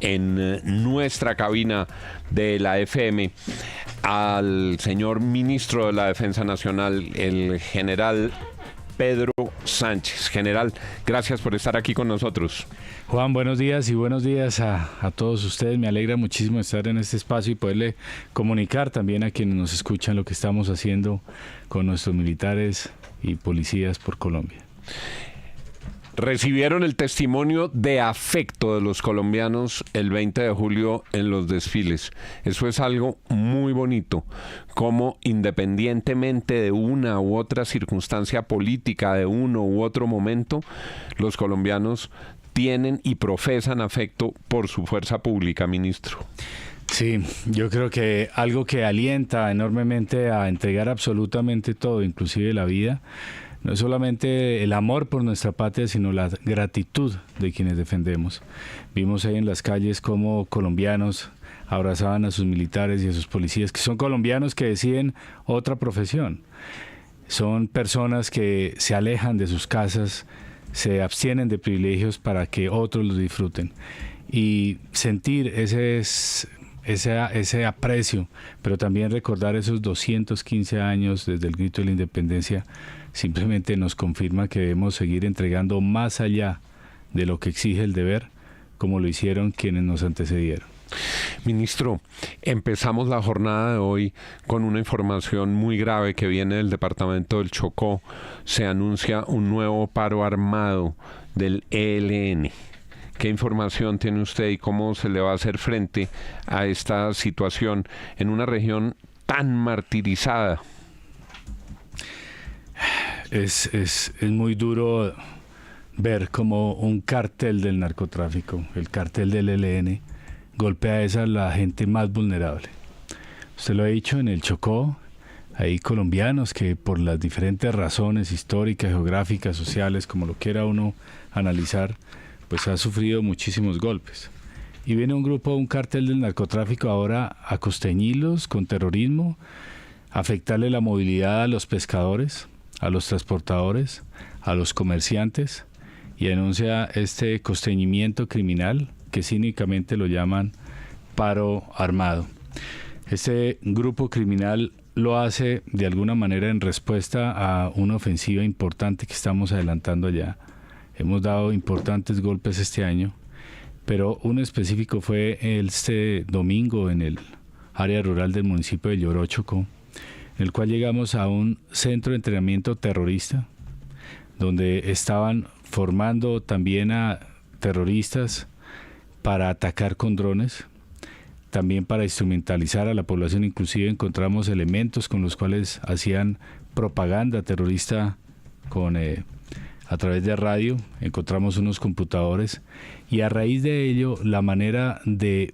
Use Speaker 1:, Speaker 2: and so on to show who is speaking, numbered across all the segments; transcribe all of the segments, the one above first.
Speaker 1: en nuestra cabina de la FM al señor ministro de la Defensa Nacional, el general Pedro Sánchez. General, gracias por estar aquí con nosotros.
Speaker 2: Juan, buenos días y buenos días a todos ustedes. Me alegra muchísimo estar en este espacio y poderle comunicar también a quienes nos escuchan lo que estamos haciendo con nuestros militares y policías por Colombia.
Speaker 1: Recibieron el testimonio de afecto de los colombianos el 20 de julio en los desfiles. Eso es algo muy bonito, como independientemente de una u otra circunstancia política, de uno u otro momento, los colombianos tienen y profesan afecto por su fuerza pública, ministro.
Speaker 2: Sí, yo creo que algo que alienta enormemente a entregar absolutamente todo, inclusive la vida, no es solamente el amor por nuestra patria, sino la gratitud de quienes defendemos. Vimos ahí en las calles cómo colombianos abrazaban a sus militares y a sus policías, que son colombianos que deciden otra profesión. Son personas que se alejan de sus casas, se abstienen de privilegios para que otros los disfruten. Y sentir ese aprecio, pero también recordar esos 215 años desde el grito de la independencia, simplemente nos confirma que debemos seguir entregando más allá de lo que exige el deber, como lo hicieron quienes nos antecedieron.
Speaker 1: Ministro, empezamos la jornada de hoy con una información muy grave que viene del departamento del Chocó. Se anuncia un nuevo paro armado del ELN. ¿Qué información tiene usted y cómo se le va a hacer frente a esta situación en una región tan martirizada?
Speaker 2: Es muy duro ver cómo un cártel del narcotráfico, el cártel del ELN, golpea a la gente más vulnerable. Usted lo ha dicho, en el Chocó hay colombianos que por las diferentes razones históricas, geográficas, sociales, como lo quiera uno analizar, pues ha sufrido muchísimos golpes. Y viene un cártel del narcotráfico ahora a costeñirlos con terrorismo, a afectarle la movilidad a los pescadores, a los transportadores, a los comerciantes, y anuncia este costeñimiento criminal que cínicamente lo llaman paro armado. Este grupo criminal lo hace de alguna manera en respuesta a una ofensiva importante que estamos adelantando allá. Hemos dado importantes golpes este año, pero uno específico fue este domingo en el área rural del municipio de Lloró, Chocó, en el cual llegamos a un centro de entrenamiento terrorista, donde estaban formando también a terroristas para atacar con drones, también para instrumentalizar a la población. Inclusive encontramos elementos con los cuales hacían propaganda terrorista a través de radio, encontramos unos computadores, y a raíz de ello la manera de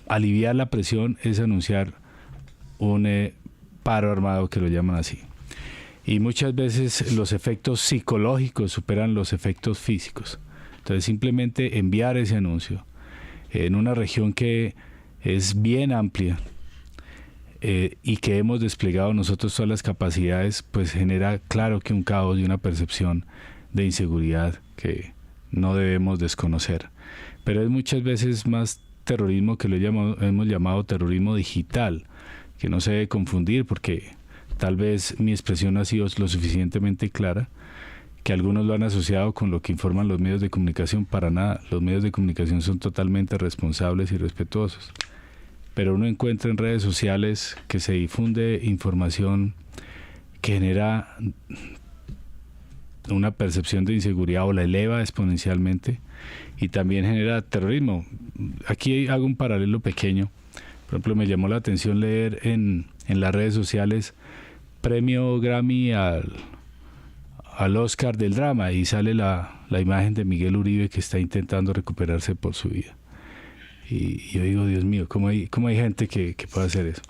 Speaker 2: aliviar la presión es anunciar un paro armado, que lo llaman así. Y muchas veces los efectos psicológicos superan los efectos físicos. Entonces simplemente enviar ese anuncio en una región que es bien amplia y que hemos desplegado nosotros todas las capacidades, pues genera claro que un caos y una percepción de inseguridad que no debemos desconocer. Pero es muchas veces más terrorismo que hemos llamado terrorismo digital, que no se debe confundir, porque tal vez mi expresión ha sido lo suficientemente clara, que algunos lo han asociado con lo que informan los medios de comunicación. Para nada, los medios de comunicación son totalmente responsables y respetuosos. Pero uno encuentra en redes sociales que se difunde información que genera una percepción de inseguridad o la eleva exponencialmente, y también genera terrorismo. Aquí hago un paralelo pequeño. Por ejemplo, me llamó la atención leer en las redes sociales premio Grammy al Oscar del drama, y sale la imagen de Miguel Uribe, que está intentando recuperarse por su vida. Y yo digo, Dios mío, ¿cómo hay gente que puede hacer eso?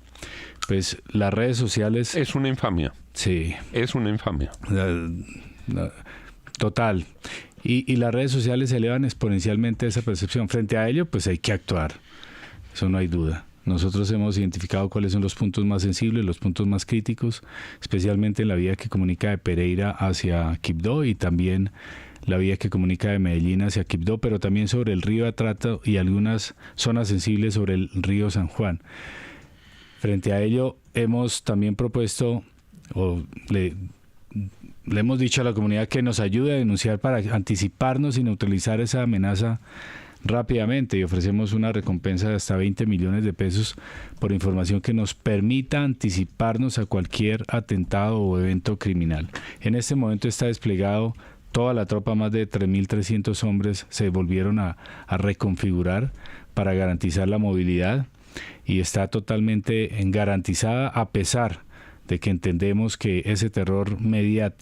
Speaker 2: Pues las redes sociales...
Speaker 1: Es una infamia.
Speaker 2: Sí.
Speaker 1: Es una infamia.
Speaker 2: Total. Y las redes sociales elevan exponencialmente esa percepción. Frente a ello, pues hay que actuar. Eso no hay duda. Nosotros hemos identificado cuáles son los puntos más sensibles, los puntos más críticos, especialmente en la vía que comunica de Pereira hacia Quibdó y también la vía que comunica de Medellín hacia Quibdó, pero también sobre el río Atrato y algunas zonas sensibles sobre el río San Juan. Frente a ello, hemos también propuesto, o le hemos dicho a la comunidad que nos ayude a denunciar para anticiparnos y neutralizar esa amenaza rápidamente, y ofrecemos una recompensa de hasta 20 millones de pesos por información que nos permita anticiparnos a cualquier atentado o evento criminal. En este momento está desplegado toda la tropa, más de 3.300 hombres se volvieron a reconfigurar para garantizar la movilidad y está totalmente garantizada, a pesar de que entendemos que ese terror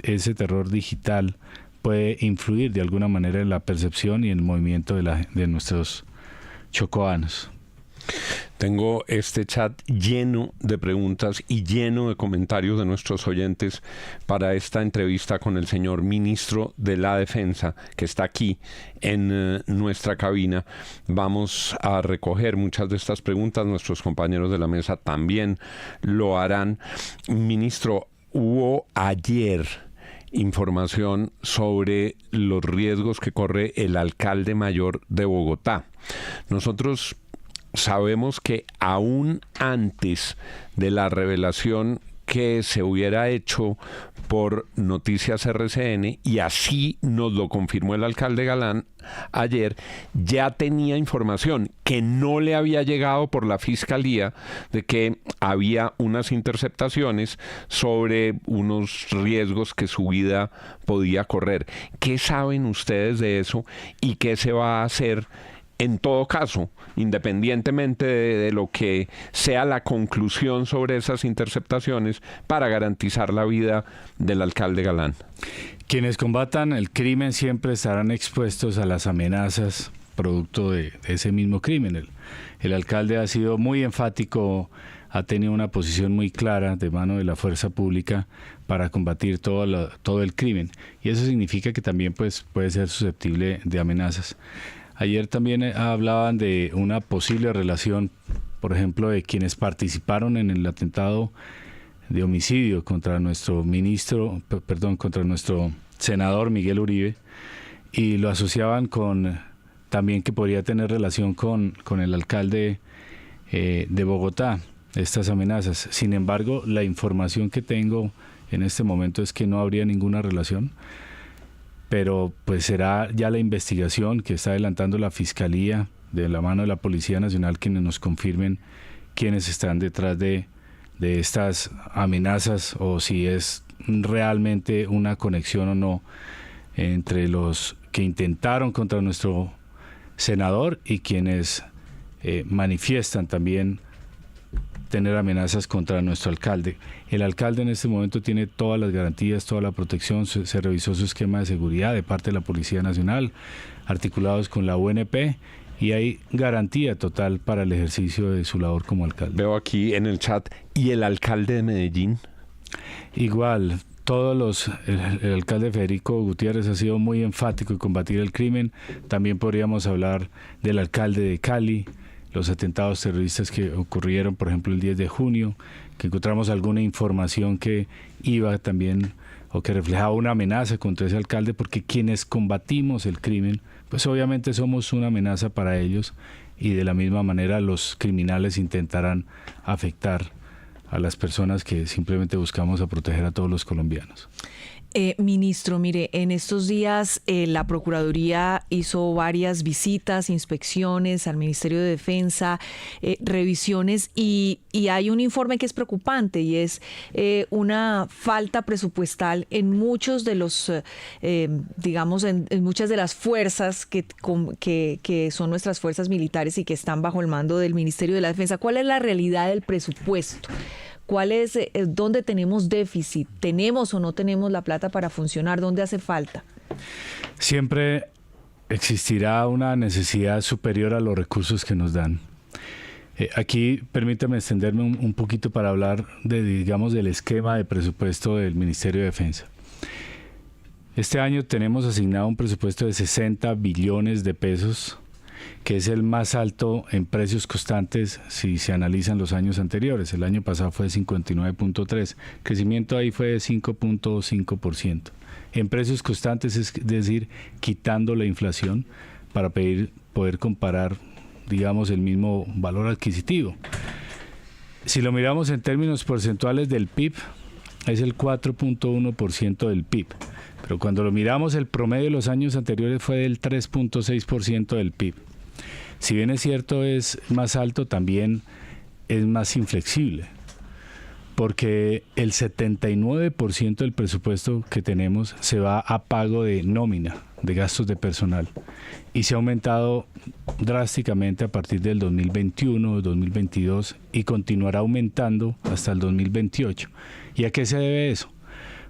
Speaker 2: ese terror digital puede influir de alguna manera en la percepción y en el movimiento de nuestros chocoanos.
Speaker 1: Tengo este chat lleno de preguntas y lleno de comentarios de nuestros oyentes para esta entrevista con el señor ministro de la Defensa, que está aquí en nuestra cabina. Vamos a recoger muchas de estas preguntas. Nuestros compañeros de la mesa también lo harán. Ministro, hubo ayer información sobre los riesgos que corre el alcalde mayor de Bogotá. Nosotros sabemos que aún antes de la revelación que se hubiera hecho por Noticias RCN, y así nos lo confirmó el alcalde Galán ayer, ya tenía información que no le había llegado por la fiscalía de que había unas interceptaciones sobre unos riesgos que su vida podía correr. ¿Qué saben ustedes de eso y qué se va a hacer en todo caso, independientemente de lo que sea la conclusión sobre esas interceptaciones, para garantizar la vida del alcalde Galán?
Speaker 2: Quienes combatan el crimen siempre estarán expuestos a las amenazas producto de ese mismo crimen. El alcalde ha sido muy enfático, ha tenido una posición muy clara de mano de la fuerza pública para combatir todo el crimen, y eso significa que también pues, puede ser susceptible de amenazas. Ayer también hablaban de una posible relación, por ejemplo, de quienes participaron en el atentado de homicidio contra nuestro contra nuestro senador Miguel Uribe, y lo asociaban con también que podría tener relación con el alcalde de Bogotá, estas amenazas. Sin embargo, la información que tengo en este momento es que no habría ninguna relación, pero pues será ya la investigación que está adelantando la Fiscalía de la mano de la Policía Nacional quienes nos confirmen quiénes están detrás de estas amenazas, o si es realmente una conexión o no entre los que intentaron contra nuestro senador y quienes manifiestan también tener amenazas contra nuestro alcalde. El alcalde en este momento tiene todas las garantías, toda la protección. Se revisó su esquema de seguridad de parte de la Policía Nacional, articulados con la UNP, y hay garantía total para el ejercicio de su labor como alcalde.
Speaker 1: Veo aquí en el chat, ¿y el alcalde de Medellín?
Speaker 2: Igual, el alcalde Federico Gutiérrez ha sido muy enfático en combatir el crimen. También podríamos hablar del alcalde de Cali, los atentados terroristas que ocurrieron, por ejemplo, el 10 de junio, que encontramos alguna información que iba también o que reflejaba una amenaza contra ese alcalde, porque quienes combatimos el crimen, pues obviamente somos una amenaza para ellos, y de la misma manera los criminales intentarán afectar a las personas que simplemente buscamos a proteger a todos los colombianos.
Speaker 3: Ministro, mire, en estos días la Procuraduría hizo varias visitas, inspecciones al Ministerio de Defensa, revisiones, y hay un informe que es preocupante, y es una falta presupuestal en muchos de los, digamos, en muchas de las fuerzas que son nuestras fuerzas militares y que están bajo el mando del Ministerio de la Defensa. ¿Cuál es la realidad del presupuesto? ¿Cuál es, dónde tenemos déficit? ¿Tenemos o no tenemos la plata para funcionar? ¿Dónde hace falta?
Speaker 2: Siempre existirá una necesidad superior a los recursos que nos dan. Aquí permítame extenderme un poquito para hablar del esquema de presupuesto del Ministerio de Defensa. Este año tenemos asignado un presupuesto de 60 billones de pesos, que es el más alto en precios constantes si se analizan los años anteriores. El año pasado fue de 59.3, el crecimiento ahí fue de 5.5%. En precios constantes, es decir, quitando la inflación para poder comparar, digamos, el mismo valor adquisitivo. Si lo miramos en términos porcentuales del PIB, es el 4.1% del PIB. Pero cuando lo miramos, el promedio de los años anteriores fue del 3.6% del PIB. Si bien es cierto, es más alto, también es más inflexible, porque el 79% del presupuesto que tenemos se va a pago de nómina, de gastos de personal, y se ha aumentado drásticamente a partir del 2021, 2022, y continuará aumentando hasta el 2028. ¿Y a qué se debe eso?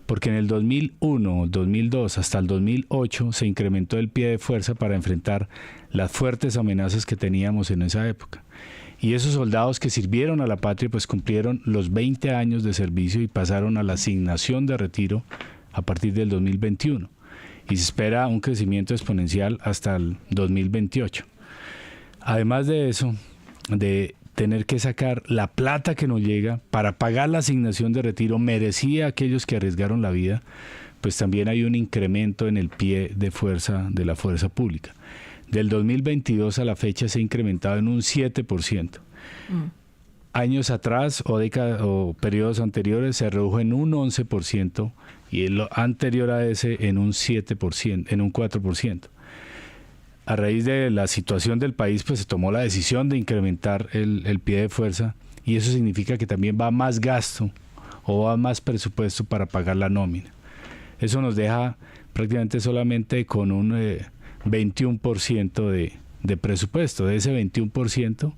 Speaker 2: Porque en el 2001, 2002 hasta el 2008 se incrementó el pie de fuerza para enfrentar las fuertes amenazas que teníamos en esa época. Y esos soldados que sirvieron a la patria pues cumplieron los 20 años de servicio y pasaron a la asignación de retiro a partir del 2021. Y se espera un crecimiento exponencial hasta el 2028. Además de eso, de tener que sacar la plata que nos llega para pagar la asignación de retiro merecida a aquellos que arriesgaron la vida, pues también hay un incremento en el pie de fuerza de la fuerza pública. Del 2022 a la fecha se ha incrementado en un 7%. Años atrás o periodos anteriores se redujo en un 11% y el anterior a ese en un 7%, en un 4%. A raíz de la situación del país, pues se tomó la decisión de incrementar el pie de fuerza, y eso significa que también va más gasto o va más presupuesto para pagar la nómina. Eso nos deja prácticamente solamente con un 21% de presupuesto. De ese 21%,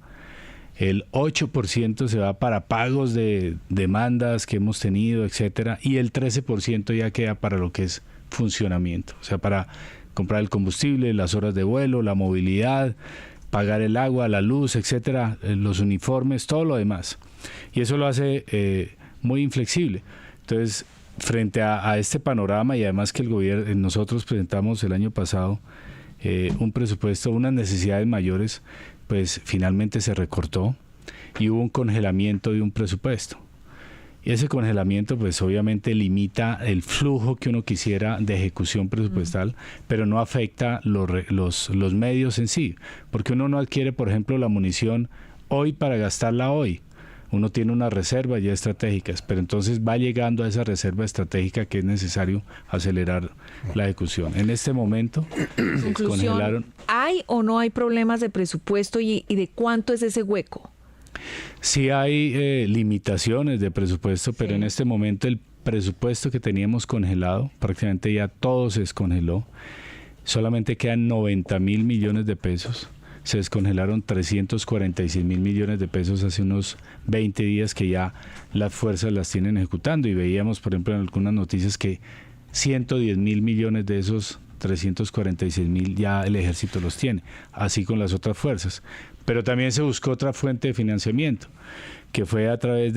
Speaker 2: el 8% se va para pagos de demandas que hemos tenido, etcétera, y el 13% ya queda para lo que es funcionamiento, o sea, para comprar el combustible, las horas de vuelo, la movilidad, pagar el agua, la luz, etcétera, los uniformes, todo lo demás. Y eso lo hace muy inflexible. Entonces, frente a este panorama, y además que el gobierno, nosotros presentamos el año pasado un presupuesto, unas necesidades mayores, pues finalmente se recortó y hubo un congelamiento de un presupuesto. Y ese congelamiento pues obviamente limita el flujo que uno quisiera de ejecución presupuestal, pero no afecta los medios en sí, porque uno no adquiere, por ejemplo, la munición hoy para gastarla hoy. Uno tiene unas reservas ya estratégicas, pero entonces va llegando a esa reserva estratégica que es necesario acelerar la ejecución. En este momento se congelaron.
Speaker 3: ¿Hay o no hay problemas de presupuesto y de cuánto es ese hueco?
Speaker 2: Sí hay limitaciones de presupuesto, pero en este momento el presupuesto que teníamos congelado, prácticamente ya todo se descongeló. Solamente quedan 90.000 millones de pesos. Se descongelaron 346.000 millones de pesos hace unos 20 días que ya las fuerzas las tienen ejecutando. Y veíamos, por ejemplo, en algunas noticias que 110.000 millones de esos 346.000 ya el ejército los tiene, así con las otras fuerzas. Pero también se buscó otra fuente de financiamiento, que fue a través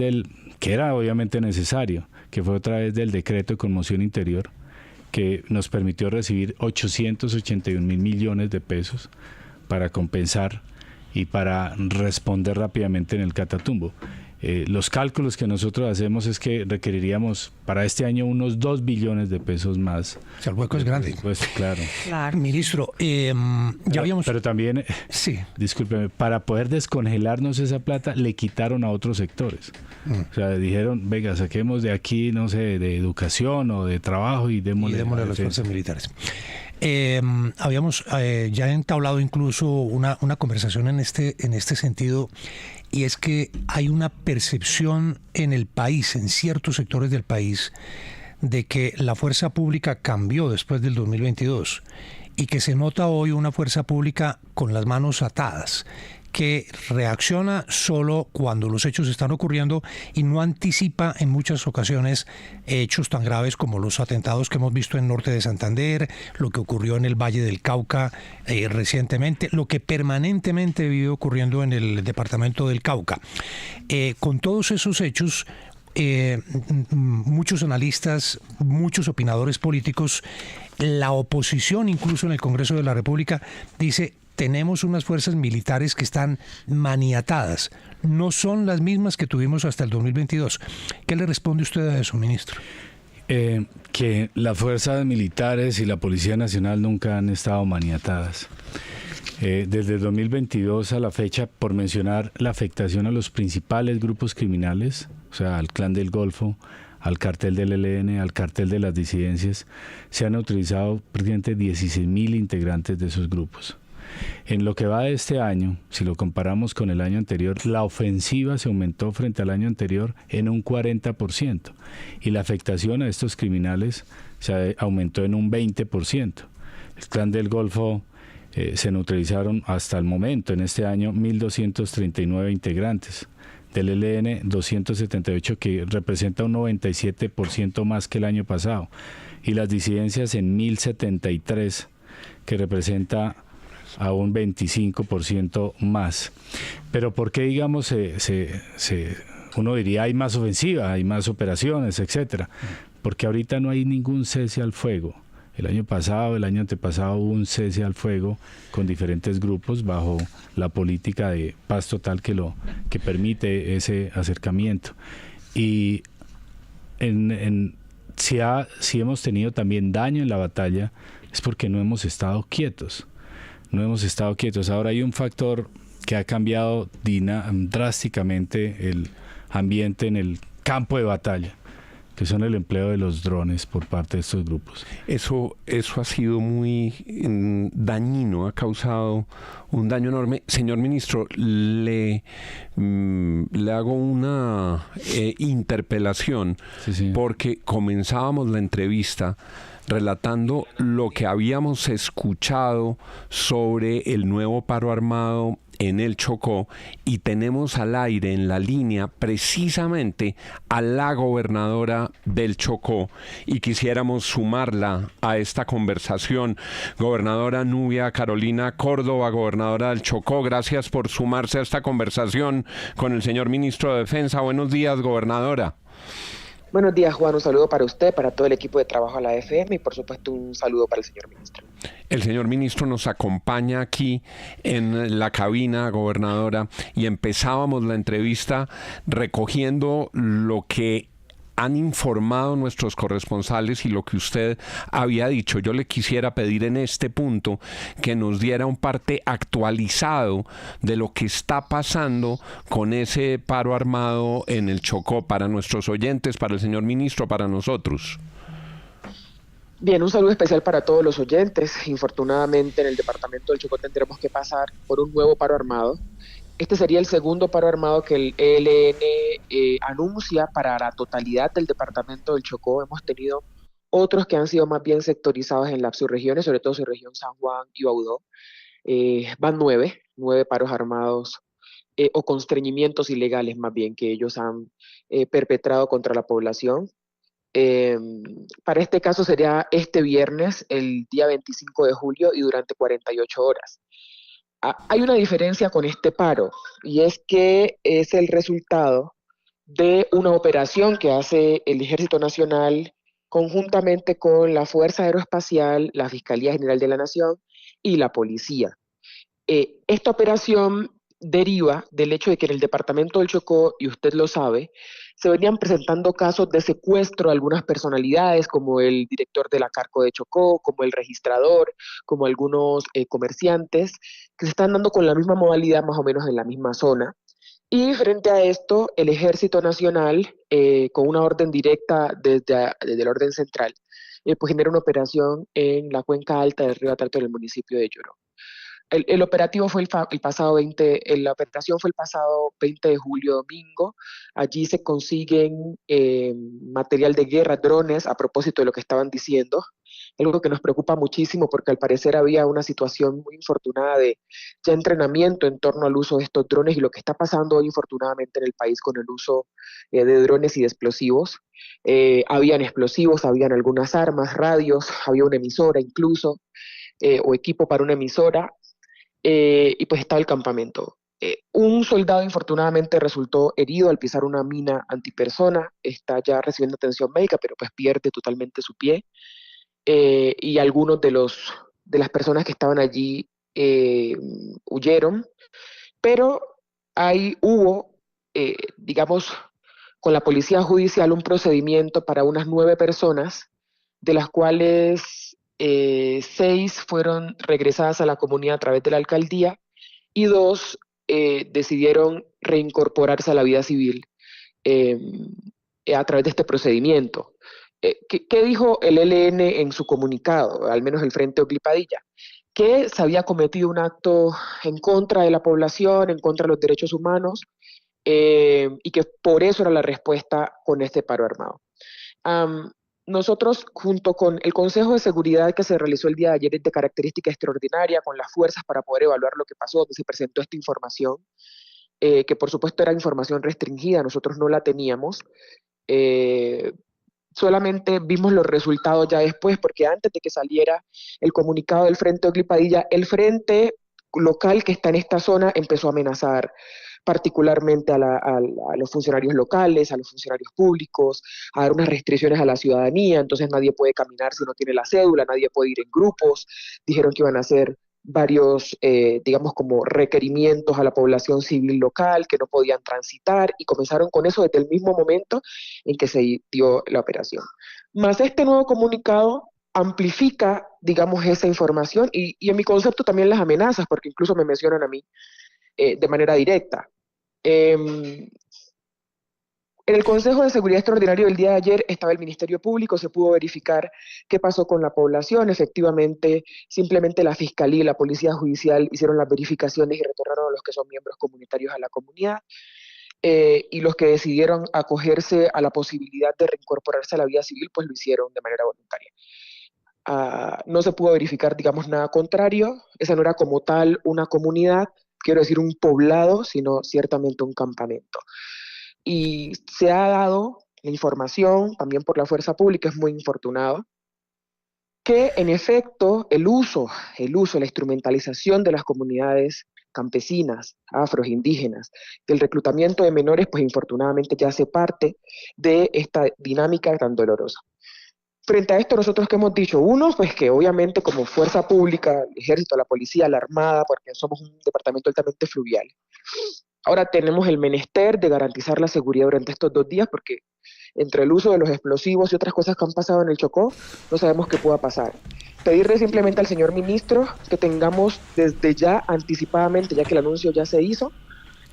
Speaker 2: que era obviamente necesario, que fue a través del decreto de conmoción interior, que nos permitió recibir 881.000 millones de pesos para compensar y para responder rápidamente en el Catatumbo. Los cálculos que nosotros hacemos es que requeriríamos para este año unos 2 billones de pesos más.
Speaker 4: O sea, el hueco es grande.
Speaker 2: Pues claro.
Speaker 4: Ministro, ya habíamos...
Speaker 2: Pero también,
Speaker 4: sí.
Speaker 2: Discúlpeme, para poder descongelarnos esa plata le quitaron a otros sectores. O sea, dijeron, venga, saquemos de aquí, no sé, de educación o de trabajo y démosle
Speaker 4: a las fuerzas militares. Habíamos ya entablado incluso una conversación en este sentido, y es que hay una percepción en el país, en ciertos sectores del país, de que la fuerza pública cambió después del 2022 y que se nota hoy una fuerza pública con las manos atadas, que reacciona solo cuando los hechos están ocurriendo y no anticipa en muchas ocasiones hechos tan graves como los atentados que hemos visto en Norte de Santander, lo que ocurrió en el Valle del Cauca recientemente, lo que permanentemente vive ocurriendo en el departamento del Cauca. Con todos esos hechos, muchos analistas, muchos opinadores políticos, la oposición incluso en el Congreso de la República dice: tenemos unas fuerzas militares que están maniatadas. No son las mismas que tuvimos hasta el 2022. ¿Qué le responde usted a eso, ministro?
Speaker 2: Que las fuerzas militares y la Policía Nacional nunca han estado maniatadas. Desde el 2022 a la fecha, por mencionar la afectación a los principales grupos criminales, o sea, al Clan del Golfo, al cartel del ELN, al cartel de las disidencias, se han utilizado prácticamente 16.000 integrantes de esos grupos. En lo que va de este año, si lo comparamos con el año anterior, la ofensiva se aumentó frente al año anterior en un 40% y la afectación a estos criminales se aumentó en un 20%. El Clan del Golfo se neutralizaron hasta el momento, en este año, 1.239 integrantes. Del ELN, 278, que representa un 97% más que el año pasado. Y las disidencias en 1.073, que representa a un 25% más. Pero ¿por qué, digamos, uno diría hay más ofensiva, hay más operaciones, etcétera? Porque ahorita no hay ningún cese al fuego. El año pasado, el año antepasado hubo un cese al fuego con diferentes grupos bajo la política de paz total que permite ese acercamiento. Y si hemos tenido también daño en la batalla es porque no hemos estado quietos. No hemos estado quietos. Ahora hay un factor que ha cambiado drásticamente el ambiente en el campo de batalla, que son el empleo de los drones por parte de estos grupos.
Speaker 1: Eso ha sido muy dañino, ha causado un daño enorme. Señor ministro, le hago una interpelación,
Speaker 2: Sí.
Speaker 1: porque comenzábamos la entrevista relatando lo que habíamos escuchado sobre el nuevo paro armado en el Chocó, y tenemos al aire, en la línea, precisamente a la gobernadora del Chocó, y quisiéramos sumarla a esta conversación. Gobernadora Nubia Carolina Córdoba, gobernadora del Chocó, gracias por sumarse a esta conversación con el señor ministro de Defensa. Buenos días, gobernadora.
Speaker 5: Buenos días, Juan. Un saludo para usted, para todo el equipo de trabajo de la FM y, por supuesto, un saludo para el señor ministro.
Speaker 1: El señor ministro nos acompaña aquí en la cabina, gobernadora, y empezábamos la entrevista recogiendo lo que han informado nuestros corresponsales y lo que usted había dicho. Yo le quisiera pedir en este punto que nos diera un parte actualizado de lo que está pasando con ese paro armado en el Chocó, para nuestros oyentes, para el señor ministro, para nosotros.
Speaker 5: Bien, un saludo especial para todos los oyentes. Infortunadamente, en el departamento del Chocó tendremos que pasar por un nuevo paro armado. Este sería el segundo paro armado que el ELN anuncia para la totalidad del departamento del Chocó. Hemos tenido otros que han sido más bien sectorizados en las subregiones, sobre todo subregión San Juan y Baudó. Van nueve paros armados o constreñimientos ilegales más bien que ellos han perpetrado contra la población. Para este caso sería este viernes, el día 25 de julio y durante 48 horas. Hay una diferencia con este paro, y es que es el resultado de una operación que hace el Ejército Nacional conjuntamente con la Fuerza Aeroespacial, la Fiscalía General de la Nación y la Policía. Esta operación deriva del hecho de que en el departamento del Chocó, y usted lo sabe, se venían presentando casos de secuestro de algunas personalidades, como el director de la Carco de Chocó, como el registrador, como algunos comerciantes, que se están dando con la misma modalidad más o menos en la misma zona. Y frente a esto, el Ejército Nacional, con una orden directa desde el orden central, pues genera una operación en la cuenca alta del río Atrato, en el municipio de Lloró. La operación fue el pasado 20 de julio, domingo. Allí se consiguen material de guerra, drones, a propósito de lo que estaban diciendo. Algo que nos preocupa muchísimo, porque al parecer había una situación muy infortunada de ya entrenamiento en torno al uso de estos drones, y lo que está pasando hoy infortunadamente en el país con el uso de drones y de explosivos. Habían explosivos, habían algunas armas, radios, había una emisora incluso, o equipo para una emisora. Y pues estaba el campamento. Un soldado infortunadamente resultó herido al pisar una mina antipersona, está ya recibiendo atención médica, pero pues pierde totalmente su pie. Y algunos de las personas que estaban allí huyeron, pero ahí hubo, digamos, con la policía judicial un procedimiento para unas 9 personas, de las cuales 6 fueron regresadas a la comunidad a través de la alcaldía y 2 decidieron reincorporarse a la vida civil eh, a través de este procedimiento. ¿Qué dijo el ELN en su comunicado, al menos el Frente Ocli Padilla? Que se había cometido un acto en contra de la población, en contra de los derechos humanos, y que por eso era la respuesta con este paro armado. Nosotros, junto con el Consejo de Seguridad que se realizó el día de ayer, de característica extraordinaria, con las fuerzas para poder evaluar lo que pasó, donde se presentó esta información, que por supuesto era información restringida, nosotros no la teníamos, solamente vimos los resultados ya después, porque antes de que saliera el comunicado del Frente Ocli Padilla, el frente local que está en esta zona empezó a amenazar particularmente a los funcionarios locales, a los funcionarios públicos, a dar unas restricciones a la ciudadanía, entonces nadie puede caminar si no tiene la cédula, nadie puede ir en grupos, dijeron que iban a hacer varios, digamos, como requerimientos a la población civil local, que no podían transitar, y comenzaron con eso desde el mismo momento en que se dio la operación. Más este nuevo comunicado amplifica, digamos, esa información y en mi concepto también las amenazas, porque incluso me mencionan a mí de manera directa. En el Consejo de Seguridad Extraordinario del día de ayer estaba el Ministerio Público, se pudo verificar qué pasó con la población. Efectivamente, simplemente la Fiscalía y la Policía Judicial hicieron las verificaciones y retornaron a los que son miembros comunitarios a la comunidad, y los que decidieron acogerse a la posibilidad de reincorporarse a la vida civil, pues lo hicieron de manera voluntaria. No se pudo verificar, digamos, nada contrario. Esa no era como tal una comunidad, quiero decir un poblado, sino ciertamente un campamento. Y se ha dado la información, también por la fuerza pública, es muy infortunado, que en efecto el uso, la instrumentalización de las comunidades campesinas, afros, indígenas, del reclutamiento de menores, pues infortunadamente ya hace parte de esta dinámica tan dolorosa. Frente a esto, nosotros que hemos dicho, uno, pues que obviamente como fuerza pública, el ejército, la policía, la armada, porque somos un departamento altamente fluvial, ahora tenemos el menester de garantizar la seguridad durante estos 2 días, porque entre el uso de los explosivos y otras cosas que han pasado en el Chocó, no sabemos qué pueda pasar. Pedirle simplemente al señor ministro que tengamos desde ya, anticipadamente, ya que el anuncio ya se hizo,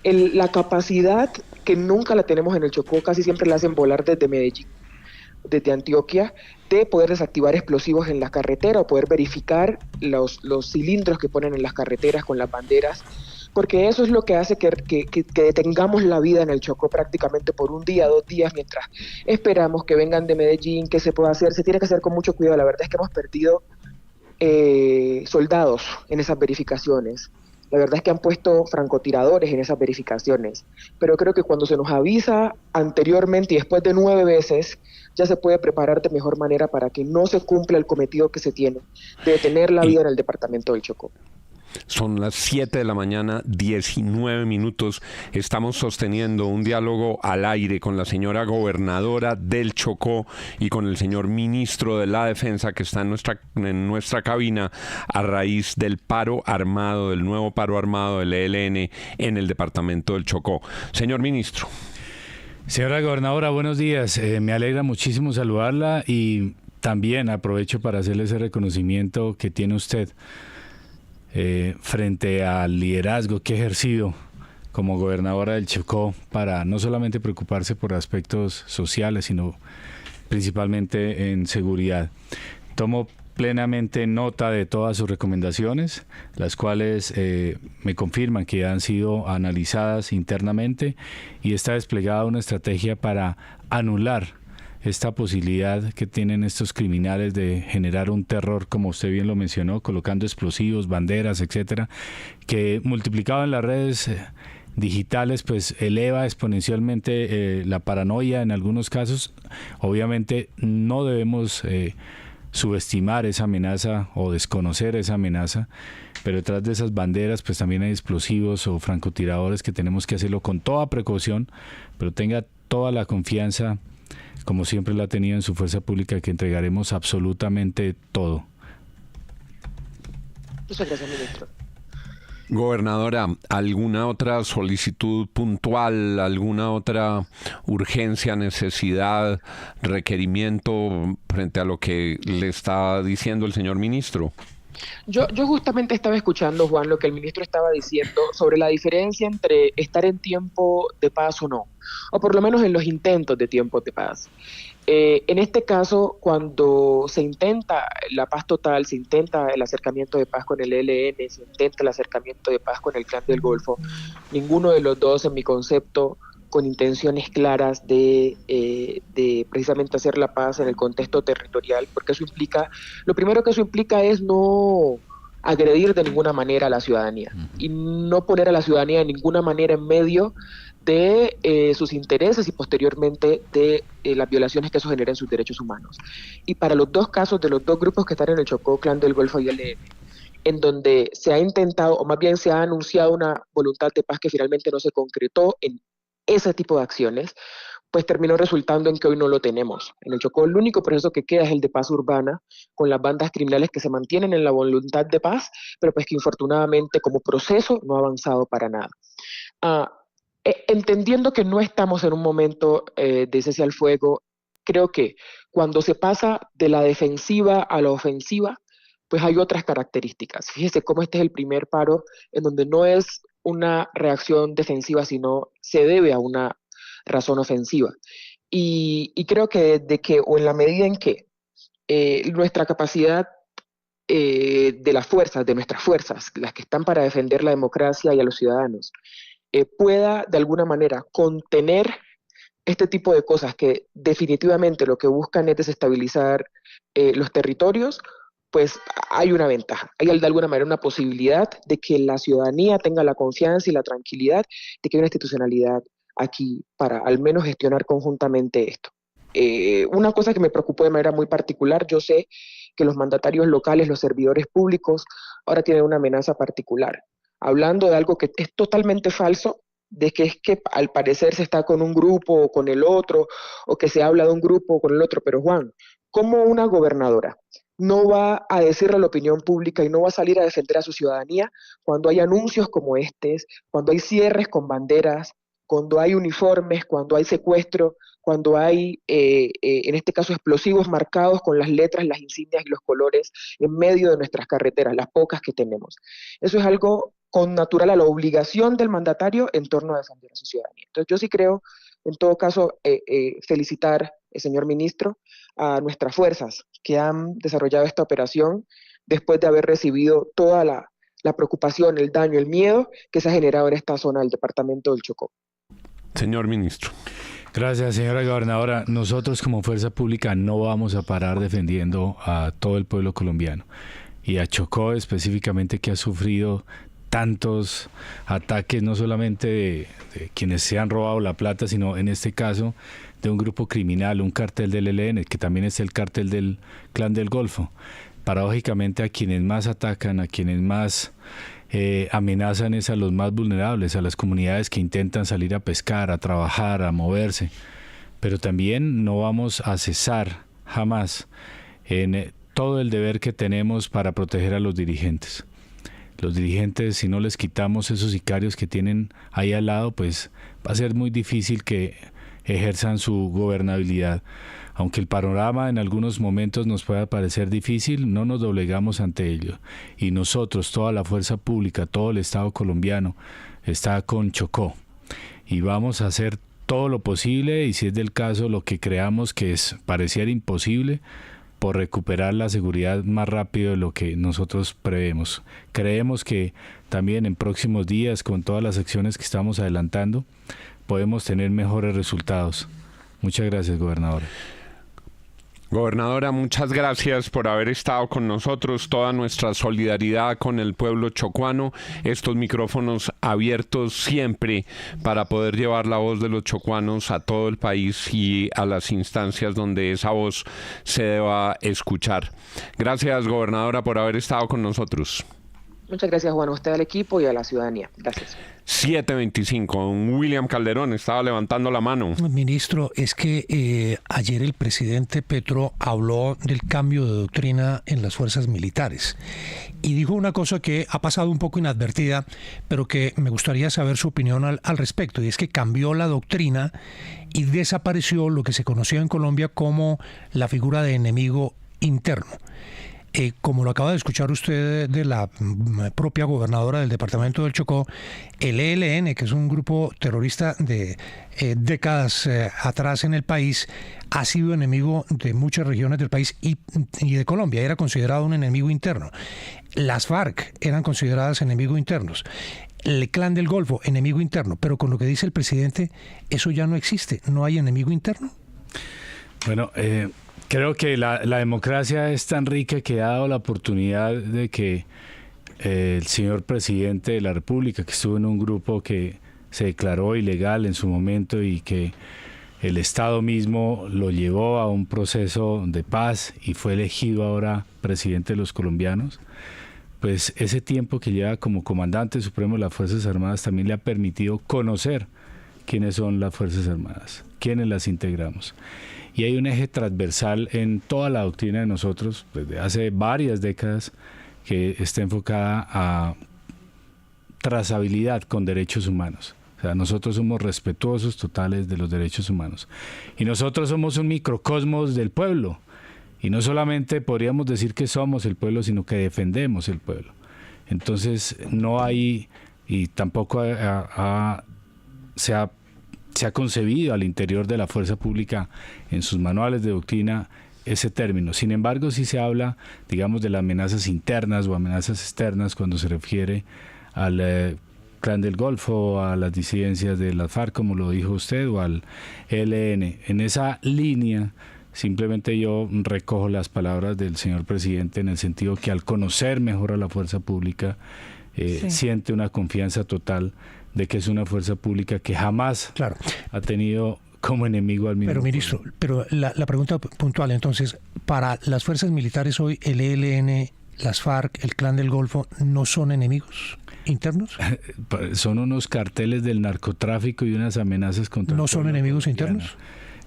Speaker 5: la capacidad que nunca la tenemos en el Chocó, casi siempre la hacen volar desde Medellín, desde Antioquia, de poder desactivar explosivos en la carretera o poder verificar los cilindros que ponen en las carreteras con las banderas, porque eso es lo que hace que detengamos la vida en el Chocó prácticamente por 1 día, 2 días, mientras esperamos que vengan de Medellín, que se pueda hacer, se tiene que hacer con mucho cuidado. La verdad es que hemos perdido soldados en esas verificaciones. La verdad es que han puesto francotiradores en esas verificaciones, pero creo que cuando se nos avisa anteriormente y después de 9 veces, ya se puede preparar de mejor manera para que no se cumpla el cometido que se tiene de detener la vida en el departamento del Chocó.
Speaker 1: Son las 7 de la mañana, 19 minutos. Estamos sosteniendo un diálogo al aire con la señora gobernadora del Chocó y con el señor ministro de la Defensa que está en nuestra cabina a raíz del paro armado, del nuevo paro armado del ELN en el departamento del Chocó. Señor ministro.
Speaker 2: Señora gobernadora, buenos días. Me alegra muchísimo saludarla y también aprovecho para hacerle ese reconocimiento que tiene usted frente al liderazgo que ha ejercido como gobernadora del Chocó para no solamente preocuparse por aspectos sociales, sino principalmente en seguridad. Tomo plenamente nota de todas sus recomendaciones, las cuales me confirman que han sido analizadas internamente y está desplegada una estrategia para anular esta posibilidad que tienen estos criminales de generar un terror, como usted bien lo mencionó, colocando explosivos, banderas, etcétera, que multiplicado en las redes digitales pues eleva exponencialmente la paranoia en algunos casos. Obviamente no debemos subestimar esa amenaza o desconocer esa amenaza, pero detrás de esas banderas pues también hay explosivos o francotiradores que tenemos que hacerlo con toda precaución, pero tenga toda la confianza, como siempre la ha tenido en su fuerza pública, que entregaremos absolutamente todo.
Speaker 5: Muchas gracias, ministro.
Speaker 1: Gobernadora, ¿alguna otra solicitud puntual, alguna otra urgencia, necesidad, requerimiento frente a lo que le está diciendo el señor ministro?
Speaker 5: Yo justamente estaba escuchando, Juan, lo que el ministro estaba diciendo sobre la diferencia entre estar en tiempo de paz o no, o por lo menos en los intentos de tiempo de paz. En este caso, cuando se intenta la paz total, se intenta el acercamiento de paz con el ELN, se intenta el acercamiento de paz con el Clan del Golfo, ninguno de los dos, en mi concepto, con intenciones claras de precisamente hacer la paz en el contexto territorial, porque eso implica, lo primero que eso implica es no agredir de ninguna manera a la ciudadanía y no poner a la ciudadanía de ninguna manera en medio de sus intereses y posteriormente de las violaciones que eso genera en sus derechos humanos. Y para los dos casos de los dos grupos que están en el Chocó, Clan del Golfo y ELN, en donde se ha intentado, o más bien se ha anunciado una voluntad de paz que finalmente no se concretó en ese tipo de acciones, pues terminó resultando en que hoy no lo tenemos. En el Chocó el único proceso que queda es el de paz urbana, con las bandas criminales que se mantienen en la voluntad de paz, pero pues que infortunadamente como proceso no ha avanzado para nada. Entendiendo que no estamos en un momento de cese al fuego, creo que cuando se pasa de la defensiva a la ofensiva, pues hay otras características. Fíjese cómo este es el primer paro en donde no es una reacción defensiva, sino se debe a una razón ofensiva. Y creo que desde que, o en la medida en que nuestra capacidad de las fuerzas, de nuestras fuerzas, las que están para defender la democracia y a los ciudadanos, pueda de alguna manera contener este tipo de cosas que definitivamente lo que buscan es desestabilizar los territorios, pues hay una ventaja, hay de alguna manera una posibilidad de que la ciudadanía tenga la confianza y la tranquilidad de que hay una institucionalidad aquí para al menos gestionar conjuntamente esto. Una cosa que me preocupó de manera muy particular, yo sé que los mandatarios locales, los servidores públicos, ahora tienen una amenaza particular, hablando de algo que es totalmente falso, de que es que al parecer se está con un grupo o con el otro, o que se habla de un grupo o con el otro, pero Juan, ¿cómo una gobernadora no va a decirle a la opinión pública y no va a salir a defender a su ciudadanía cuando hay anuncios como estos, cuando hay cierres con banderas, cuando hay uniformes, cuando hay secuestro, cuando hay, en este caso, explosivos marcados con las letras, las insignias y los colores en medio de nuestras carreteras, las pocas que tenemos? Eso es algo connatural a la obligación del mandatario en torno a defender a su ciudadanía. Entonces yo sí creo, en todo caso, felicitar, señor ministro, a nuestras fuerzas que han desarrollado esta operación después de haber recibido toda la preocupación, el daño, el miedo que se ha generado en esta zona del departamento del Chocó.
Speaker 1: Señor ministro.
Speaker 2: Gracias, señora gobernadora. Nosotros como Fuerza Pública no vamos a parar defendiendo a todo el pueblo colombiano y a Chocó específicamente, que ha sufrido tantos ataques, no solamente de quienes se han robado la plata, sino en este caso de un grupo criminal, un cartel del ELN, que también es el cartel del Clan del Golfo. Paradójicamente, a quienes más atacan, a quienes más amenazan es a los más vulnerables, a las comunidades que intentan salir a pescar, a trabajar, a moverse. Pero también no vamos a cesar jamás en todo el deber que tenemos para proteger a los dirigentes. Los dirigentes, si no les quitamos esos sicarios que tienen ahí al lado, pues va a ser muy difícil que ejerzan su gobernabilidad. Aunque el panorama en algunos momentos nos pueda parecer difícil, no nos doblegamos ante ello. Y nosotros, toda la fuerza pública, todo el Estado colombiano, está con Chocó. Y vamos a hacer todo lo posible, y si es del caso lo que creamos que pareciera imposible, por recuperar la seguridad más rápido de lo que nosotros prevemos. Creemos que también en próximos días, con todas las acciones que estamos adelantando, podemos tener mejores resultados. Muchas gracias, gobernadora.
Speaker 1: Gobernadora, muchas gracias por haber estado con nosotros, toda nuestra solidaridad con el pueblo chocuano, estos micrófonos abiertos siempre para poder llevar la voz de los chocuanos a todo el país y a las instancias donde esa voz se deba escuchar. Gracias, gobernadora, por haber estado con nosotros.
Speaker 5: Muchas gracias, Juan, a usted, al equipo y a la ciudadanía. Gracias.
Speaker 1: 7:25. William Calderón estaba levantando la mano.
Speaker 4: Ministro, es que ayer el presidente Petro habló del cambio de doctrina en las fuerzas militares y dijo una cosa que ha pasado un poco inadvertida, pero que me gustaría saber su opinión al respecto, y es que cambió la doctrina y desapareció lo que se conocía en Colombia como la figura de enemigo interno. Como lo acaba de escuchar usted de la propia gobernadora del departamento del Chocó, el ELN, que es un grupo terrorista de décadas atrás en el país, ha sido enemigo de muchas regiones del país y de Colombia. Era considerado un enemigo interno. Las FARC eran consideradas enemigos internos. El Clan del Golfo, enemigo interno. Pero con lo que dice el presidente, eso ya no existe. ¿No hay enemigo interno?
Speaker 2: Bueno, creo que la democracia es tan rica que ha dado la oportunidad de que el señor presidente de la República, que estuvo en un grupo que se declaró ilegal en su momento y que el Estado mismo lo llevó a un proceso de paz y fue elegido ahora presidente de los colombianos, pues ese tiempo que lleva como comandante supremo de las Fuerzas Armadas también le ha permitido conocer quiénes son las Fuerzas Armadas, quiénes las integramos. Y hay un eje transversal en toda la doctrina de nosotros, desde hace varias décadas, que está enfocada a trazabilidad con derechos humanos. O sea, nosotros somos respetuosos totales de los derechos humanos. Y nosotros somos un microcosmos del pueblo. Y no solamente podríamos decir que somos el pueblo, sino que defendemos el pueblo. Entonces, no hay, y tampoco se ha concebido al interior de la fuerza pública en sus manuales de doctrina ese término. Sin embargo, sí se habla, digamos, de las amenazas internas o amenazas externas cuando se refiere al Clan del Golfo, a las disidencias de la FARC, como lo dijo usted, o al ELN. En esa línea, simplemente yo recojo las palabras del señor presidente en el sentido que al conocer mejor a la fuerza pública, siente una confianza total de que es una fuerza pública que jamás ha tenido como enemigo al mismo.
Speaker 4: Pero, ministro, pero la pregunta puntual, entonces, para las fuerzas militares hoy, el ELN, las FARC, el Clan del Golfo, ¿no son enemigos internos?
Speaker 2: Son unos carteles del narcotráfico y unas amenazas contra...
Speaker 4: ¿No son enemigos internos?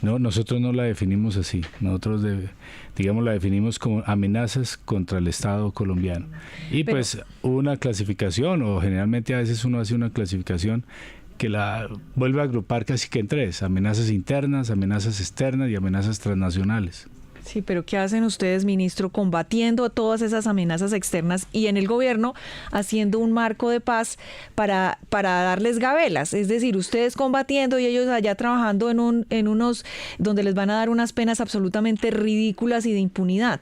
Speaker 2: No, nosotros no la definimos así. Nosotros, digamos, la definimos como amenazas contra el Estado colombiano. Y pues una clasificación, o generalmente a veces uno hace una clasificación que la vuelve a agrupar casi que en tres: amenazas internas, amenazas externas y amenazas transnacionales.
Speaker 3: Sí, pero ¿qué hacen ustedes, ministro, combatiendo todas esas amenazas externas y en el gobierno haciendo un marco de paz para darles gabelas? Es decir, ustedes combatiendo y ellos allá trabajando en unos donde les van a dar unas penas absolutamente ridículas y de impunidad.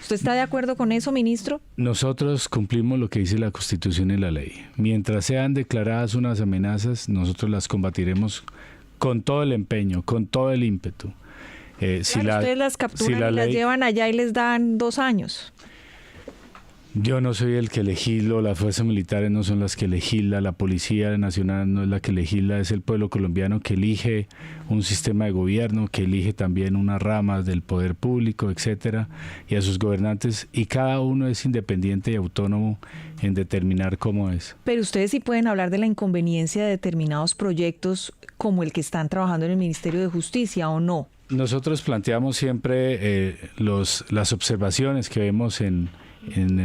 Speaker 3: ¿Usted está de acuerdo con eso, ministro?
Speaker 2: Nosotros cumplimos lo que dice la Constitución y la ley. Mientras sean declaradas unas amenazas, nosotros las combatiremos con todo el empeño, con todo el ímpetu.
Speaker 3: Ustedes las capturan y las llevan allá y les dan 2 años.
Speaker 2: Yo no soy el que legislo, las fuerzas militares no son las que legisla, la Policía Nacional no es la que legisla, es el pueblo colombiano que elige un sistema de gobierno, que elige también unas ramas del poder público, etcétera, y a sus gobernantes, y cada uno es independiente y autónomo en determinar cómo es. Pero
Speaker 3: ustedes sí pueden hablar de la inconveniencia de determinados proyectos como el que están trabajando en el Ministerio de Justicia, ¿o no?
Speaker 2: Nosotros planteamos siempre las observaciones que vemos en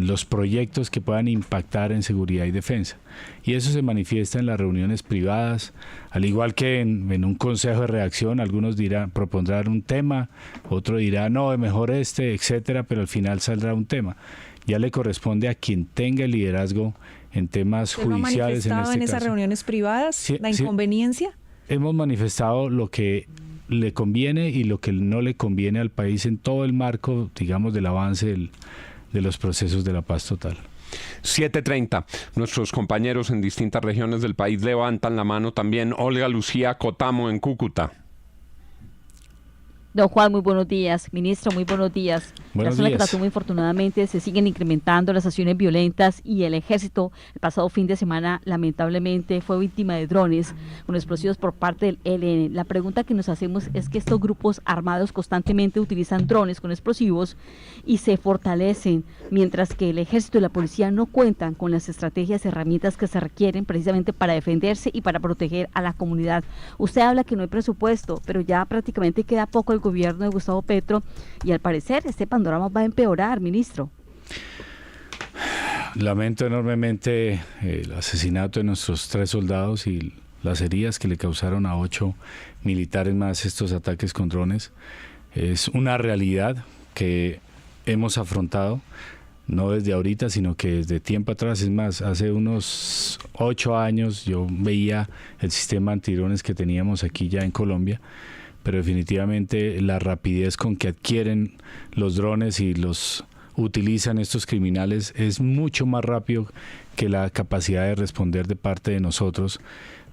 Speaker 2: los proyectos que puedan impactar en seguridad y defensa. Y eso se manifiesta en las reuniones privadas, al igual que en un consejo de redacción. Algunos propondrán un tema, otro dirá, no, es mejor etcétera, pero al final saldrá un tema. Ya le corresponde a quien tenga el liderazgo en temas judiciales.
Speaker 3: ¿Lo ha manifestado en esas reuniones privadas, la inconveniencia?
Speaker 2: Hemos manifestado lo que le conviene y lo que no le conviene al país en todo el marco, digamos, del avance de los procesos de la paz total.
Speaker 1: 7:30. Nuestros compañeros en distintas regiones del país levantan la mano también. Olga Lucía Cotamo en Cúcuta.
Speaker 6: Don Juan, muy buenos días. Ministro, muy buenos días.
Speaker 2: Buenos
Speaker 6: la zona
Speaker 2: días.
Speaker 6: de Catatumbo, infortunadamente, se siguen incrementando las acciones violentas y el ejército, el pasado fin de semana, lamentablemente, fue víctima de drones con explosivos por parte del ELN. La pregunta que nos hacemos es que estos grupos armados constantemente utilizan drones con explosivos y se fortalecen, mientras que el ejército y la policía no cuentan con las estrategias y herramientas que se requieren precisamente para defenderse y para proteger a la comunidad. Usted habla que no hay presupuesto, pero ya prácticamente queda poco el gobierno de Gustavo Petro y al parecer este panorama va a empeorar, ministro.
Speaker 2: Lamento enormemente el asesinato de nuestros 3 soldados y las heridas que le causaron a 8 militares más estos ataques con drones. Es una realidad que hemos afrontado, no desde ahorita, sino que desde tiempo atrás. Es más, hace unos 8 años yo veía el sistema antidrones que teníamos aquí ya en Colombia, pero definitivamente la rapidez con que adquieren los drones y los utilizan estos criminales es mucho más rápido que la capacidad de responder de parte de nosotros,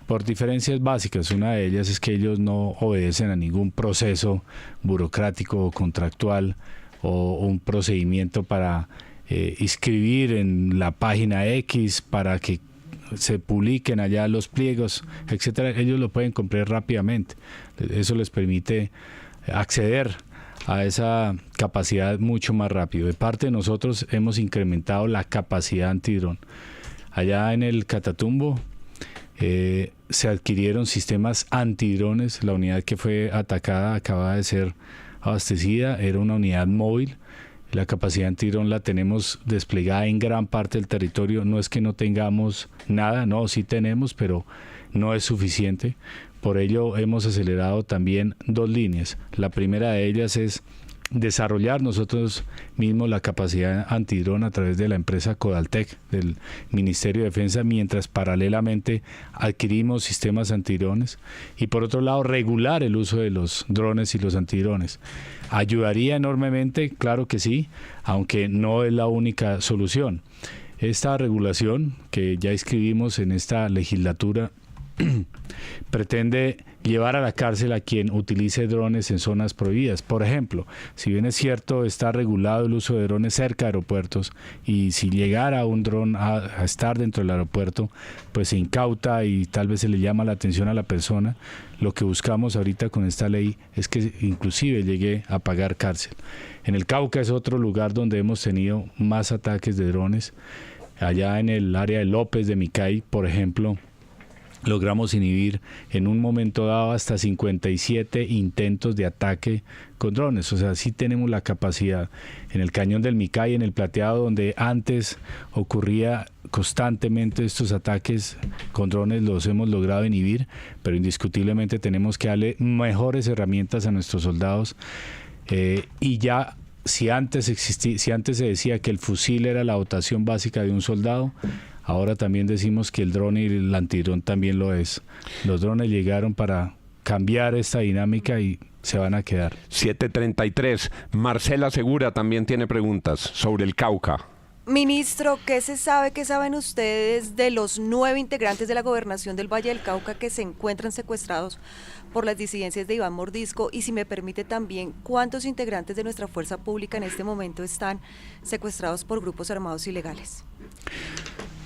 Speaker 2: por diferencias básicas. Una de ellas es que ellos no obedecen a ningún proceso burocrático o contractual o un procedimiento para inscribir en la página X para que se publiquen allá los pliegos, etcétera. Ellos lo pueden comprar rápidamente. Eso les permite acceder a esa capacidad mucho más rápido. De parte de nosotros hemos incrementado la capacidad antidrón. Allá en el Catatumbo se adquirieron sistemas antidrones. La unidad que fue atacada acaba de ser abastecida, era una unidad móvil. La capacidad antidrón la tenemos desplegada en gran parte del territorio. No es que no tengamos nada, no, sí tenemos, pero no es suficiente. Por ello hemos acelerado también 2 líneas. La primera de ellas es desarrollar nosotros mismos la capacidad antidrón a través de la empresa Codaltec del Ministerio de Defensa, mientras paralelamente adquirimos sistemas antidrones, y por otro lado regular el uso de los drones y los antidrones. ¿Ayudaría enormemente? Claro que sí, aunque no es la única solución. Esta regulación que ya inscribimos en esta legislatura pretende llevar a la cárcel a quien utilice drones en zonas prohibidas. Por ejemplo, si bien es cierto, está regulado el uso de drones cerca de aeropuertos, y si llegara un dron a estar dentro del aeropuerto, pues se incauta y tal vez se le llama la atención a la persona. Lo que buscamos ahorita con esta ley es que inclusive llegue a pagar cárcel. En el Cauca es otro lugar donde hemos tenido más ataques de drones. Allá en el área de López de Micay, por ejemplo, logramos inhibir en un momento dado hasta 57 intentos de ataque con drones. O sea, sí tenemos la capacidad. En el Cañón del Micay, en el Plateado, donde antes ocurría constantemente estos ataques con drones, los hemos logrado inhibir, pero indiscutiblemente tenemos que darle mejores herramientas a nuestros soldados. Y ya, si antes se decía que el fusil era la dotación básica de un soldado, ahora también decimos que el dron y el antidrón también lo es. Los drones llegaron para cambiar esta dinámica y se van a quedar.
Speaker 1: 7:33. Marcela Segura también tiene preguntas sobre el Cauca.
Speaker 7: Ministro, ¿qué saben ustedes de los 9 integrantes de la gobernación del Valle del Cauca que se encuentran secuestrados por las disidencias de Iván Mordisco? Y si me permite también, ¿cuántos integrantes de nuestra fuerza pública en este momento están secuestrados por grupos armados ilegales?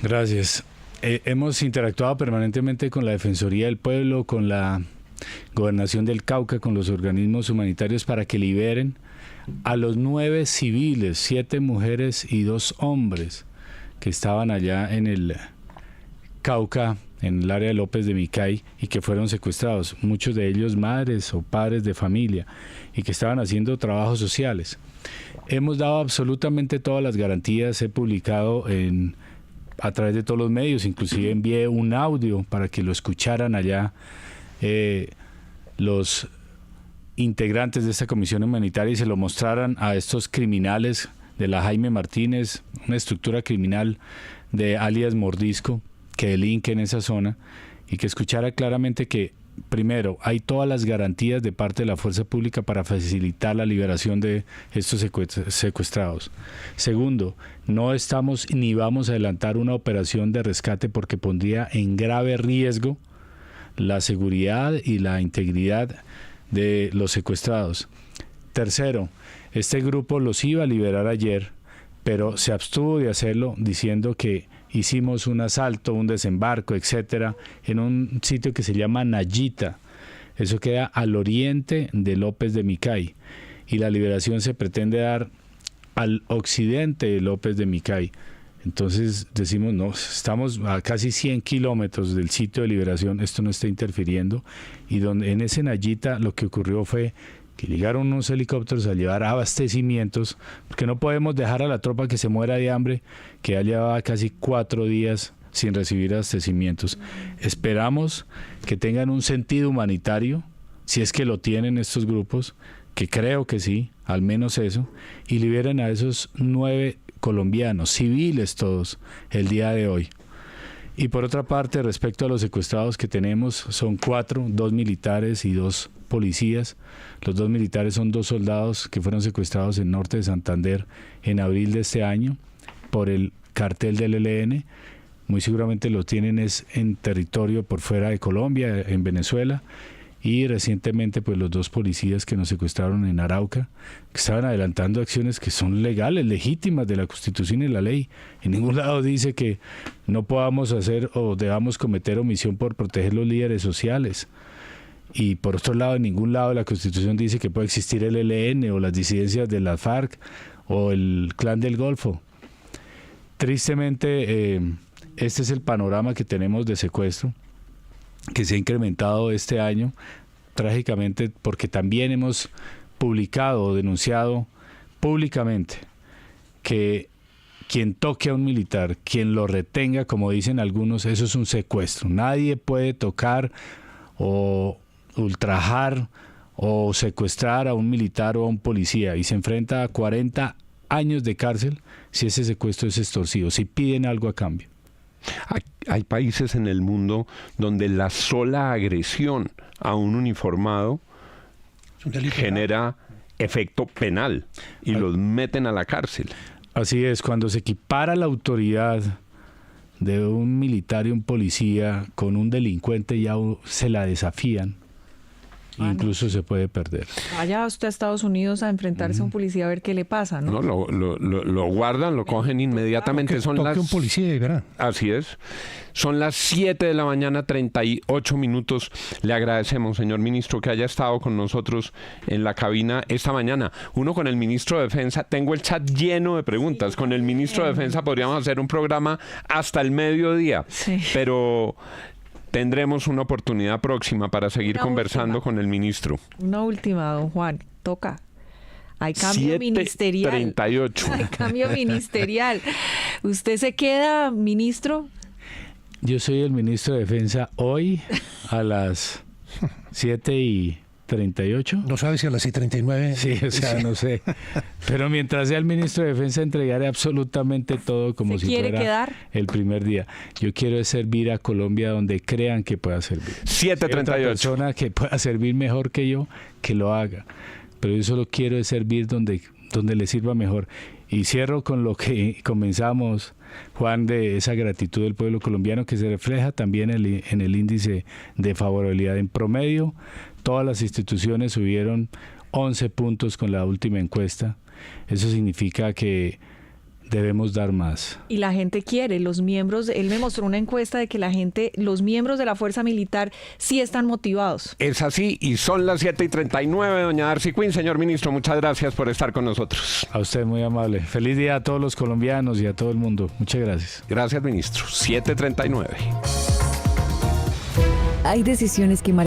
Speaker 2: Gracias. Hemos interactuado permanentemente con la Defensoría del Pueblo, con la Gobernación del Cauca, con los organismos humanitarios para que liberen a los 9 civiles, 7 mujeres y 2 hombres que estaban allá en el Cauca, en el área de López de Micay, y que fueron secuestrados, muchos de ellos madres o padres de familia, y que estaban haciendo trabajos sociales. Hemos dado absolutamente todas las garantías, he publicado a través de todos los medios, inclusive envié un audio para que lo escucharan allá los integrantes de esta comisión humanitaria y se lo mostraran a estos criminales de la Jaime Martínez, una estructura criminal de alias Mordisco que delinque en esa zona, y que escuchara claramente que, primero, hay todas las garantías de parte de la fuerza pública para facilitar la liberación de estos secuestrados. Segundo, no estamos ni vamos a adelantar una operación de rescate porque pondría en grave riesgo la seguridad y la integridad de los secuestrados. Tercero, este grupo los iba a liberar ayer, pero se abstuvo de hacerlo diciendo que hicimos un asalto, un desembarco, etcétera, en un sitio que se llama Nayita. Eso queda al oriente de López de Micay, y la liberación se pretende dar al occidente de López de Micay. Entonces decimos, no, estamos a casi 100 kilómetros del sitio de liberación, esto no está interfiriendo, y en ese Nayita lo que ocurrió fue que llegaron unos helicópteros a llevar abastecimientos, porque no podemos dejar a la tropa que se muera de hambre, que ya llevaba casi 4 días sin recibir abastecimientos. Esperamos que tengan un sentido humanitario, si es que lo tienen estos grupos, que creo que sí, al menos eso, y liberen a esos 9 colombianos, civiles todos, el día de hoy. Y por otra parte, respecto a los secuestrados que tenemos, son 4, 2 militares y 2 policías. Los 2 militares son 2 soldados que fueron secuestrados en norte de Santander en abril de este año por el cartel del ELN. Muy seguramente lo tienen es en territorio por fuera de Colombia, en Venezuela. Y recientemente pues los 2 policías que nos secuestraron en Arauca, que estaban adelantando acciones que son legales, legítimas de la Constitución y la ley. En ningún lado dice que no podamos hacer o debamos cometer omisión por proteger los líderes sociales. Y por otro lado, en ningún lado de la Constitución dice que puede existir el ELN o las disidencias de la FARC o el Clan del Golfo. Tristemente, este es el panorama que tenemos de secuestro, que se ha incrementado este año, trágicamente, porque también hemos publicado o denunciado públicamente que quien toque a un militar, quien lo retenga, como dicen algunos, eso es un secuestro. Nadie puede tocar o ultrajar o secuestrar a un militar o a un policía, y se enfrenta a 40 años de cárcel si ese secuestro es extorsivo, si piden algo a cambio.
Speaker 1: Hay países en el mundo donde la sola agresión a un uniformado genera efecto penal y los meten a la cárcel.
Speaker 2: Así es, cuando se equipara la autoridad de un militar y un policía con un delincuente, ya se la desafían. Incluso se puede perder.
Speaker 3: Vaya usted a Estados Unidos a enfrentarse a un policía a ver qué le pasa, ¿no?
Speaker 1: No, lo guardan, lo cogen inmediatamente.
Speaker 4: Claro, son las... un policía y verá.
Speaker 1: Así es. Son las 7 de la mañana, 38 minutos. Le agradecemos, señor ministro, que haya estado con nosotros en la cabina esta mañana. Uno con el ministro de Defensa. Tengo el chat lleno de preguntas. Con el ministro de Defensa podríamos hacer un programa hasta el mediodía. Sí. Pero... tendremos una oportunidad próxima para seguir conversando con el ministro.
Speaker 3: Una última, don Juan. Toca. Hay cambio ministerial.
Speaker 1: 7:38.
Speaker 3: Hay cambio ministerial. ¿Usted se queda, ministro?
Speaker 2: Yo soy el ministro de Defensa hoy a las 7:38.
Speaker 4: No sabe si a las 7:39.
Speaker 2: Sí, o sea, no sé. Pero mientras sea el ministro de Defensa, entregaré absolutamente todo como si fuera quedar? El primer día. Yo quiero servir a Colombia donde crean que pueda servir.
Speaker 1: 7:38.
Speaker 2: Si hay otra persona que pueda servir mejor que yo, que lo haga. Pero yo solo quiero servir donde le sirva mejor. Y cierro con lo que comenzamos, Juan, de esa gratitud del pueblo colombiano que se refleja también en el índice de favorabilidad. En promedio, todas las instituciones subieron 11 puntos con la última encuesta. Eso significa que debemos dar más.
Speaker 3: Y la gente quiere, los miembros, él me mostró una encuesta de que la gente, los miembros de la fuerza militar sí están motivados.
Speaker 1: Es así, y son las 7:39, doña Darcy Quinn. Señor ministro, muchas gracias por estar con nosotros.
Speaker 2: A usted, muy amable. Feliz día a todos los colombianos y a todo el mundo. Muchas gracias.
Speaker 1: Gracias, ministro. 7:39.
Speaker 8: Hay decisiones que